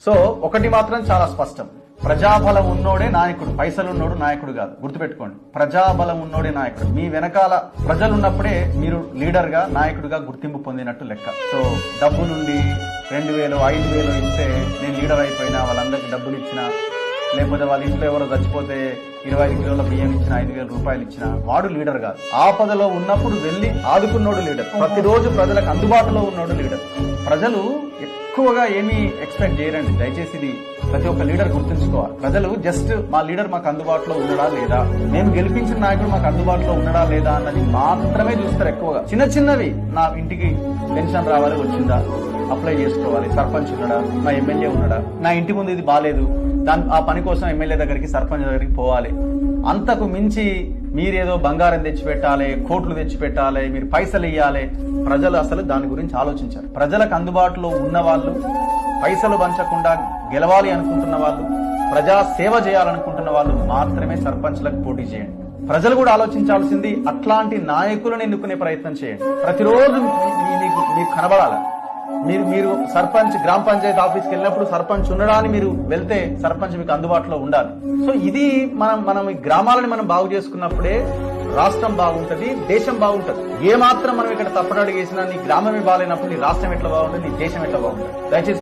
So ఒకటి మాత్రం చాలా స్పష్టం, ప్రజాబలం ఉన్నోడే నాయకుడు, పైసలున్నోడు నాయకుడు కాదు. గుర్తుపెట్టుకోండి, ప్రజాబలం ఉన్నోడే నాయకుడు. మీ వెనకాల ప్రజలు ఉన్నప్పుడే మీరు లీడర్ గా, నాయకుడిగా గుర్తింపు పొందినట్టు లెక్క. సో డబ్బు నుండి 2000 5000 ఇస్తే నేను లీడర్ అయిపోయినా, వాళ్ళందరికీ డబ్బులు ఇచ్చినా, లేకపోతే వాళ్ళ ఇంట్లో ఎవరో చచ్చిపోతే 25 కిలోల బియ్యం ఇచ్చినా, 5000 రూపాయలు ఇచ్చినా వాడు లీడర్ కాదు. ఆపదలో ఉన్నప్పుడు వెళ్లి ఆదుకున్నోడు లీడర్. ప్రతిరోజు ప్రజలకు అందుబాటులో ఉన్నోడు లీడర్. ప్రజలు ఎక్కువగా ఏమీ ఎక్స్పెక్ట్ చేయరండి. దయచేసి ఇది ప్రతి ఒక్క లీడర్ గుర్తుంచుకోవాలి. ప్రజలు జస్ట్ మా లీడర్ మాకు అందుబాటులో ఉన్నాడా లేదా, మేము గెలిపించిన నాయకుడు మాకు అందుబాటులో ఉన్నాడా లేదా అన్నది మాత్రమే చూస్తారు ఎక్కువగా. చిన్న చిన్నవి, నా ఇంటికి పెన్షన్ రావాలి, వచ్చిందా, అప్లై చేసుకోవాలి, సర్పంచ్ ఉన్నాడా, నా ఎమ్మెల్యే ఉన్నాడా, నా ఇంటి ముందు ఇది బాలేదు, ఆ పని కోసం ఎమ్మెల్యే దగ్గరికి, సర్పంచ్ దగ్గరికి పోవాలి. అంతకు మించి మీరేదో బంగారం తెచ్చిపెట్టాలి, కోట్లు తెచ్చిపెట్టాలి, మీరు పైసలు ఇవ్వాలి, ప్రజలు అసలు దాని గురించి ఆలోచించారు. ప్రజలకు అందుబాటులో ఉన్న వాళ్ళు, పైసలు పంచకుండా గెలవాలి అనుకుంటున్న వాళ్ళు, ప్రజా సేవ చేయాలనుకుంటున్న వాళ్ళు మాత్రమే సర్పంచ్లకు పోటీ చేయండి. ప్రజలు కూడా ఆలోచించాల్సింది, అట్లాంటి నాయకులను ఎన్నుకునే ప్రయత్నం చేయండి. ప్రతిరోజు మీకు కనబడాలి. మీరు సర్పంచ్, గ్రామ పంచాయతీ ఆఫీస్కి వెళ్ళినప్పుడు సర్పంచ్ ఉండడాన్ని మీరు వెళ్తే సర్పంచ్ మీకు అందుబాటులో ఉండాలి. సో ఇది మనం ఈ గ్రామాలని మనం బాగు చేసుకున్నప్పుడే రాష్ట్రం బాగుంటది, దేశం బాగుంటది. ఏ మాత్రం మనం ఇక్కడ తప్పనడుగు వేసినా నీ గ్రామమే బాగాలేనప్పుడు నీ రాష్ట్రం ఎట్లా బాగుంటుంది, నీ దేశం ఎట్లా బాగుంటుంది. దయచేసి